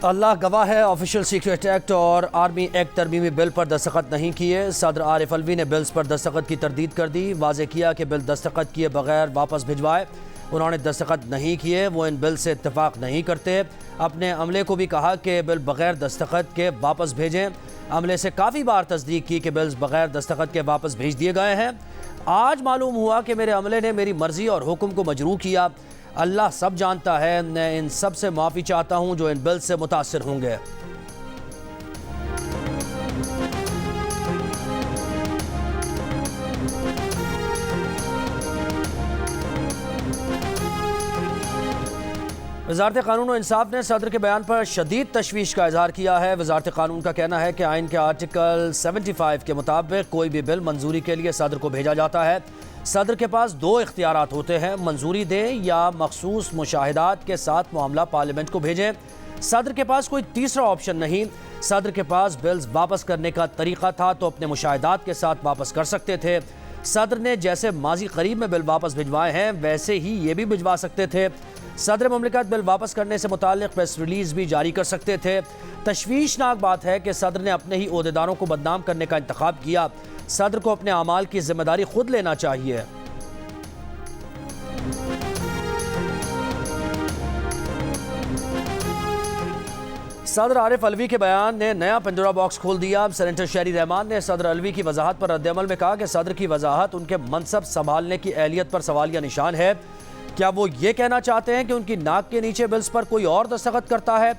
अल्लाह गवाह है, official secret act और आर्मी एक्ट तरमीमी बिल पर दस्तखत नहीं किए। सदर आरिफ अलवी ने बिल्स पर दस्तखत की तरदीद कर दी। वाज़ेह किया कि बिल दस्तखत किए बगैर वापस भिजवाए। उन्होंने दस्तखत नहीं किए, वो इन बिल से इत्तेफाक नहीं करते। अपने अमले को भी कहा कि बिल बगैर दस्तखत के वापस भेजें। अमले से काफ़ी बार तस्दीक की कि बिल्स बगैर दस्तखत के वापस भेज दिए गए हैं। आज मालूम हुआ कि मेरे अमले ने मेरी मर्ज़ी और हुक्म को मजरूह किया। अल्लाह सब जानता है। मैं इन सब से माफ़ी चाहता हूँ जो इन बिल से मुतासिर होंगे। वज़ारत क़ानून और इंसाफ ने सदर के बयान पर शदीद तशवीश का इजहार किया है। वज़ारत क़ानून का कहना है कि आइन के आर्टिकल 75 के मुताबिक कोई भी बिल मंजूरी के लिए सदर को भेजा जाता है। सदर के पास दो इख्तियारात होते हैं, मंजूरी दें या मखसूस मुशाहिदात के साथ मामला पार्लियामेंट को भेजें। सदर के पास कोई तीसरा ऑप्शन नहीं। सदर के पास बिल्स वापस करने का तरीका था तो अपने मुशाहिदात के साथ वापस कर सकते थे। सदर ने जैसे माजी करीब में बिल वापस भिजवाए हैं वैसे ही ये भी भिजवा सकते थे। सदर मुमलिकत बिल वापस करने से मुताल्लिक़ प्रेस रिलीज़ भी जारी कर सकते थे। तशवीशनाक बात है कि सदर ने अपने ही ओहदेदारों को बदनाम करने का इंतखाब किया। सदर को अपने अमाल की जिम्मेदारी खुद लेना चाहिए। सदर आरिफ अलवी के बयान ने नया पंजोरा बॉक्स खोल दिया। सेनेटर शहरी रहमान ने सदर अलवी की वजाहत पर रद्द-ए-अमल में कहा कि सदर की वजाहत उनके मनसब संभालने की अहलियत पर सवालिया निशान है। क्या वो ये कहना चाहते हैं कि उनकी नाक के नीचे बिल्स पर कोई और दस्तखत करता है?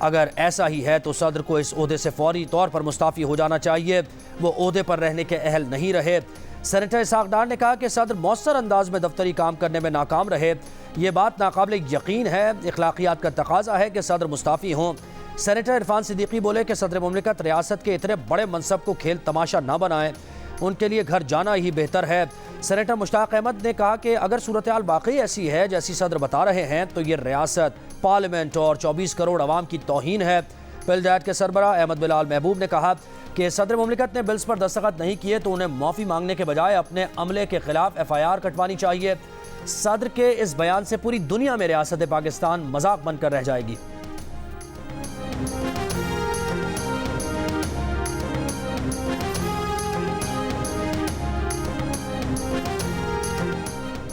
अगर ऐसा ही है तो सदर को इस ओहदे से फौरी तौर पर मुस्ताफ़ी हो जाना चाहिए। वो ओहदे पर रहने के अहल नहीं रहे। सेनेटर इसहाक डार ने कहा कि सदर मौसर अंदाज में दफ्तरी काम करने में नाकाम रहे। ये बात नाकाबिल यकीन है। इखलाकियात का तकाजा है कि सदर मुस्ताफ़ी हों। सेनेटर इरफान सिद्दीकी बोले कि सदर मुमलिकत रियासत के इतने बड़े मनसब को खेल तमाशा ना बनाएं, उनके लिए घर जाना ही बेहतर है। सेनेटर मुश्ताक अहमद ने कहा कि अगर सूरत हाल वाकई ऐसी है जैसी सदर बता रहे हैं तो ये रियासत, पार्लियामेंट और 24 करोड़ अवाम की तौहीन है। पिलडायट के सरबराह अहमद बिलाल महबूब ने कहा कि सदर मुमलिकत ने बिल्स पर दस्तखत नहीं किए तो उन्हें माफ़ी मांगने के बजाय अपने अमले के खिलाफ FIR कटवानी चाहिए। सदर के इस बयान से पूरी दुनिया में रियासत पाकिस्तान मजाक बनकर रह जाएगी।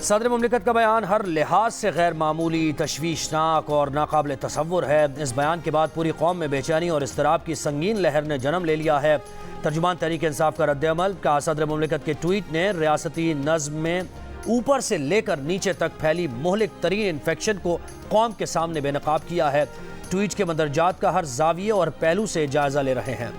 सदर मुमलिकत का बयान हर लिहाज से गैर मामूली, तशवीशनाक और नाकाबिल तसव्वुर है। इस बयान के बाद पूरी कौम में बेचैनी और इस्तराब की संगीन लहर ने जन्म ले लिया है। तर्जुमान तहरीक इंसाफ का रद्द-ए-अमल का सदर मुमलिकत के ट्वीट ने रियासती नज़्म में ऊपर से लेकर नीचे तक फैली मुहलिक तरीन इन्फेक्शन को कौम के सामने बेनकाब किया है। ट्वीट के मंदरजात का हर जाविये और पहलू से जायजा ले रहे हैं।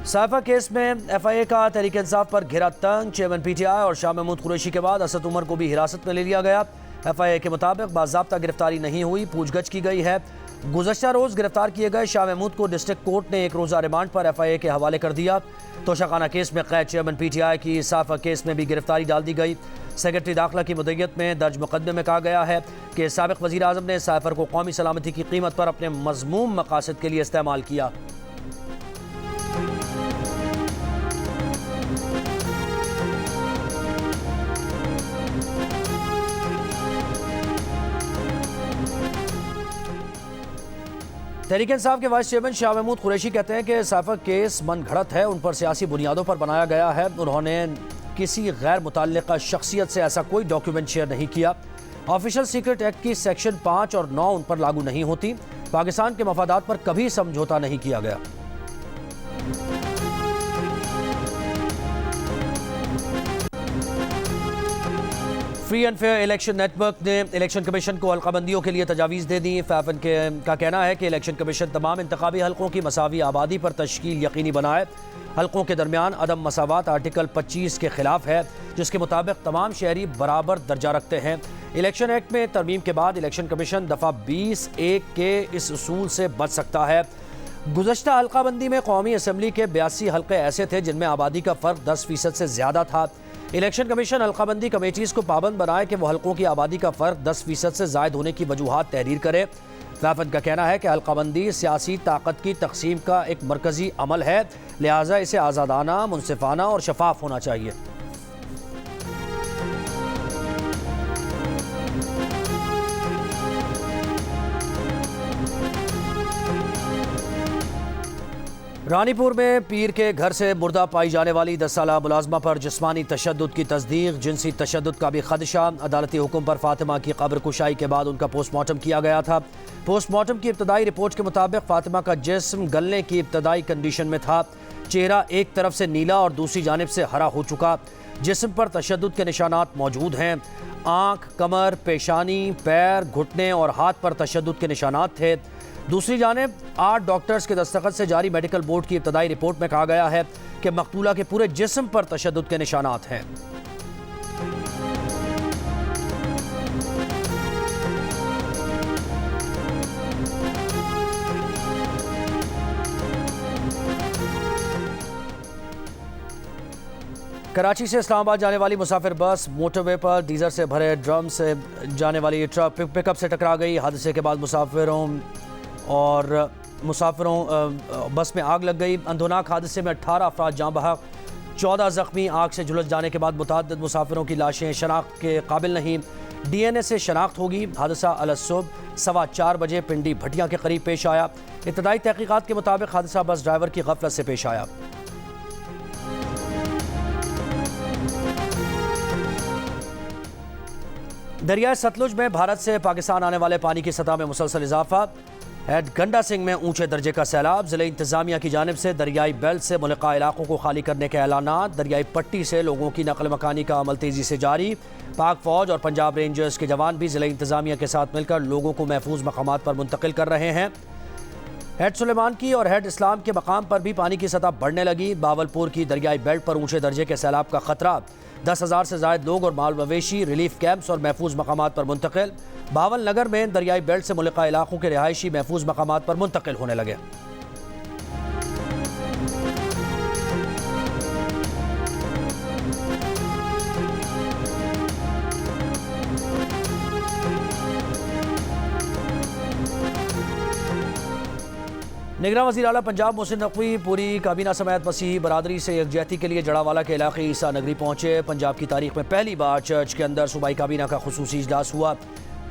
साइफा केस में FIA का तहरीक इंसाफ पर घेरा तंग। चेयरमैन PTI और शाह महमूद कुरैशी के बाद असद उमर को भी हिरासत में ले लिया गया। FIA के मुताबिक बाज़ाब्ता गिरफ्तारी नहीं हुई, पूछगछ की गई है। गुज़श्ता रोज़ गिरफ्तार किए गए शाह महमूद को डिस्ट्रिक्ट कोर्ट ने एक रोज़ा रिमांड पर FIA के हवाले कर दिया। तोशाखाना केस में कैद चेयरमैन PTI की साइफा केस में भी गिरफ्तारी डाल दी गई। सेक्रेटरी दाखिला की मुद्दत में दर्ज मुकदमे में कहा गया है कि साबिक़ वज़ीर आज़म ने साइफर को कौमी सलामती की कीमत पर अपने मज़मूम मकासद के लिए इस्तेमाल किया। तहरीक इंसाफ के वाइस चेयरमैन शाह महमूद कुरैशी कहते हैं कि साइफा केस मन घड़त है, उन पर सियासी बुनियादों पर बनाया गया है। उन्होंने किसी गैर मुतल्लिका शख्सियत से ऐसा कोई डॉक्यूमेंट शेयर नहीं किया। ऑफिशियल सीक्रेट एक्ट की सेक्शन 5 और 9 उन पर लागू नहीं होती। पाकिस्तान के मफादात पर कभी समझौता नहीं किया गया। Free and fair election network ने इलेक्शन कमीशन को हल्काबंदियों के लिए तजावीज़ दे दी। फैफन का कहना है कि इलेक्शन कमीशन तमाम इंतखाबी हल्कों की मसावी आबादी पर तश्कील यकीनी बनाए। हल्कों के दरमियान अदम मसावत आर्टिकल 25 के खिलाफ है, जिसके मुताबिक तमाम शहरी बराबर दर्जा रखते हैं। इलेक्शन एक्ट में तरमीम के बाद इलेक्शन कमीशन दफ़ा 20(1) के इस उसूल से बच सकता है। गुज़श्ता हल्काबंदी में कौमी असम्बली के 82 हल्के ऐसे थे जिनमें आबादी का फ़र्क 10% से ज़्यादा था। इलेक्शन कमीशन हल्काबंदी कमेटीज़ को पाबंद बनाए कि वह हल्कों की आबादी का फ़र्क 10% से ज़ायद होने की वजूहात तहरीर करे। फैफन का कहना है कि हल्काबंदी सियासी ताकत की तकसीम का एक मरकज़ी अमल है, लिहाजा इसे आज़ादाना, मुनसिफाना और शफाफ होना चाहिए। रानीपुर में पीर के घर से मुर्दा पाई जाने वाली 10 साला मुलाजमा पर जिस्मानी तशद्दुद की तस्दीक, जिनसी तशद्दुद का भी खदशा। अदालती हुक्म पर फातिमा की कब्र कुशाई के बाद उनका पोस्टमार्टम किया गया था। पोस्टमार्टम की इब्तदाई रिपोर्ट के मुताबिक फातिमा का जिस्म गलने की इब्तदाई कंडीशन में था। चेहरा एक तरफ से नीला और दूसरी जानिब से हरा हो चुका। जिस्म पर तशद्दुद के निशानात मौजूद हैं। आँख, कमर, पेशानी, पैर, घुटने और हाथ पर तशद्दुद के निशानात थे। दूसरी जानिब 8 डॉक्टर्स के दस्तखत से जारी मेडिकल बोर्ड की इब्तदाई रिपोर्ट में कहा गया है कि मकतूला के पूरे जिस्म पर तशद्दुद के निशानात हैं। कराची से इस्लामाबाद जाने वाली मुसाफिर बस मोटरवे पर डीजल से भरे ड्रम से जाने वाली ट्रक पिकअप से टकरा गई। हादसे के बाद मुसाफिरों बस में आग लग गई। अंधोनाक हादसे में 18 अफराद जाँ बहक, 14 जख्मी। आग से झुलस जाने के बाद मुतअद्दिद मुसाफिरों की लाशें शनाख्त के काबिल नहीं। DNA से शनाख्त होगी। हादसा अलसुबह 4:15 बजे पिंडी भटिया के करीब पेश आया। इब्तदाई तहकीकात के मुताबिक हादसा बस ड्राइवर की गफलत से पेश आया। दरियाए सतलुज में भारत से पाकिस्तान आने वाले पानी की सतह में मुसलसल इजाफा। हेड गंडा सिंह में ऊंचे दर्जे का सैलाब। जिले इंतजामिया की जानिब से दरियाई बेल्ट से मुल्का इलाकों को खाली करने के ऐलानात। दरियाई पट्टी से लोगों की नकल मकानी का अमल तेजी से जारी। पाक फौज और पंजाब रेंजर्स के जवान भी जिले इंतजामिया के साथ मिलकर लोगों को महफूज मकामात पर मुंतकिल कर रहे हैं। हेड सुलेमान की और हेड इस्लाम के मकाम पर भी पानी की सतह बढ़ने लगी। बावलपुर की दरियाई बेल्ट पर ऊंचे दर्जे के सैलाब का खतरा। 10,000 से ज़ायद लोग और माल मवेशी रिलीफ कैंप्स और महफूज मकामात पर मुंतकिल। भावल नगर में दरियाई बेल्ट से मुल्का इलाकों के रिहायशी महफूज मकामात पर मुंतकिल होने लगे। निगरान वज़ीर आला पंजाब मोहसिन नकवी पूरी काबीना समेत मसीही बरादरी से यकजहती के लिए जड़ावाला के इलाके ईसा नगरी पहुँचे। पंजाब की तारीख में पहली बार चर्च के अंदर सूबाई काबीना का खुसूसी इजलास हुआ।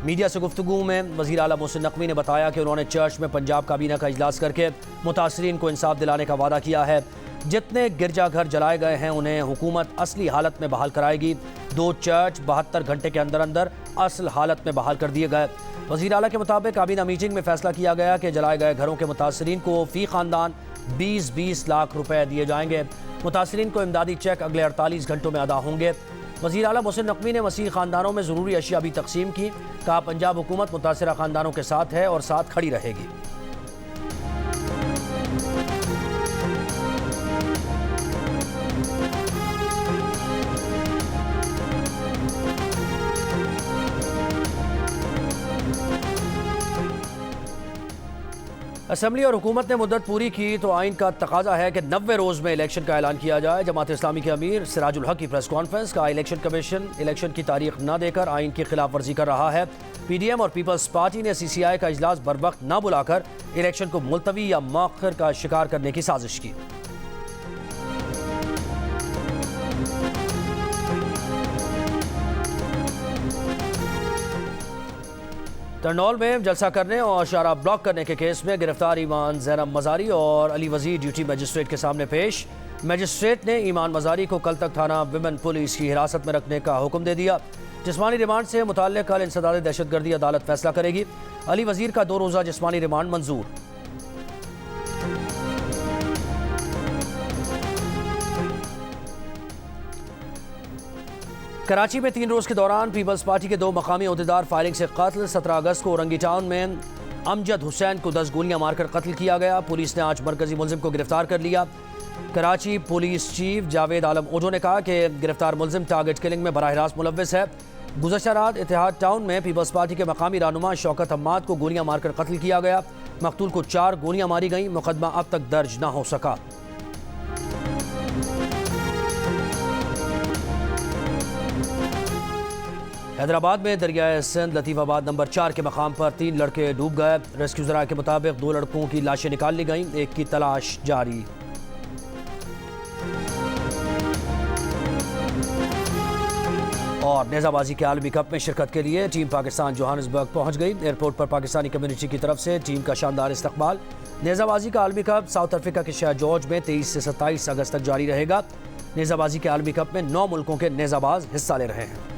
मीडिया से गुफ्तगू में वज़ीर आला मोहसिन नकवी ने बताया कि उन्होंने चर्च में पंजाब काबीना का इजलास करके मुतासरीन को इंसाफ दिलाने का वादा किया है। जितने गिरजाघर जलाए गए हैं उन्हें हुकूमत असली हालत में बहाल कराएगी। 2 चर्च 72 घंटे के अंदर अंदर असल हालत में बहाल कर दिए गए। वज़ीर आला के मुताबिक काबीना मीटिंग में फैसला किया गया कि जलाए गए घरों के मुतासरीन को फ़ी ख़ानदान 20-20 लाख रुपए दिए जाएंगे। मुतासरीन को इमदादी चेक अगले 48 घंटों में अदा होंगे। वज़ीर आला मोहसिन नकवी ने मसीही ख़ानदानों में ज़रूरी अशिया भी तकसीम की। कहा पंजाब हुकूमत मुतासरा ख़ानदानों के साथ है और साथ खड़ी रहेगी। असम्बली और हुकूमत ने मुद्दत पूरी की तो आइन का तकाजा है कि 90 रोज़ में इलेक्शन का ऐलान किया जाए। जमात इस्लामी के अमीर सिराजुल हक की प्रेस कॉन्फ्रेंस का इलेक्शन कमीशन इलेक्शन की तारीख न देकर आइन की खिलाफ वर्जी कर रहा है। PDM और पीपल्स पार्टी ने CCI का इजलास बर वक्त न बुलाकर इलेक्शन को मुलतवी या मौखर का शिकार करने की साजिश की। टर्नौल में जलसा करने और शारा ब्लॉक करने के केस में गिरफ्तार ईमान ज़ैनब मज़ारी और अली वज़ीर ड्यूटी मजिस्ट्रेट के सामने पेश। मजिस्ट्रेट ने ईमान मज़ारी को कल तक थाना विमेन पुलिस की हिरासत में रखने का हुक्म दे दिया। जिस्मानी रिमांड से मुताल्लिक़ कल इंसदाद दहशतगर्दी अदालत फैसला करेगी। अली वज़ीर का 2 रोज़ा जिस्मानी रिमांड मंजूर। कराची में 3 रोज़ के दौरान पीपल्स पार्टी के 2 मकामी अहदेदार फायरिंग से कत्ल। 17 अगस्त को औरंगी टाउन में अमजद हुसैन को 10 गोलियां मारकर कत्ल किया गया। पुलिस ने आज मरकजी मुलजिम को गिरफ्तार कर लिया। कराची पुलिस चीफ जावेद आलम ओजो ने कहा कि गिरफ्तार मुलजिम टारगेट किलिंग में बराह रास्त मुलव्विस है। गुज़श्ता रात इत्तेहाद टाउन में पीपल्स पार्टी के मकामी रहनुमा शौकत हम्माद को गोलियां मारकर कत्ल किया गया। मकतूल को 4 गोलियां मारी गईं। मुकदमा अब तक दर्ज न हो सका। हैदराबाद में दरियाए सिंध लतीफ़ाबाद नंबर 4 के मकाम पर 3 लड़के डूब गए। रेस्क्यू ज़राए के मुताबिक 2 लड़कों की लाशें निकाल ली गईं। एक की तलाश जारी। और नेज़ाबाजी के आलमी कप में शिरकत के लिए टीम पाकिस्तान जोहानिसबर्ग पहुंच गई। एयरपोर्ट पर पाकिस्तानी कम्युनिटी की तरफ से टीम का शानदार इस्तकबाल। नेज़ाबाजी का आलमी कप साउथ अफ्रीका के शहर जॉर्ज में 23 से 27 अगस्त तक जारी रहेगा। नेज़ाबाजी के आलमी कप में 9 मुल्कों के नेज़ाबाज हिस्सा ले रहे हैं।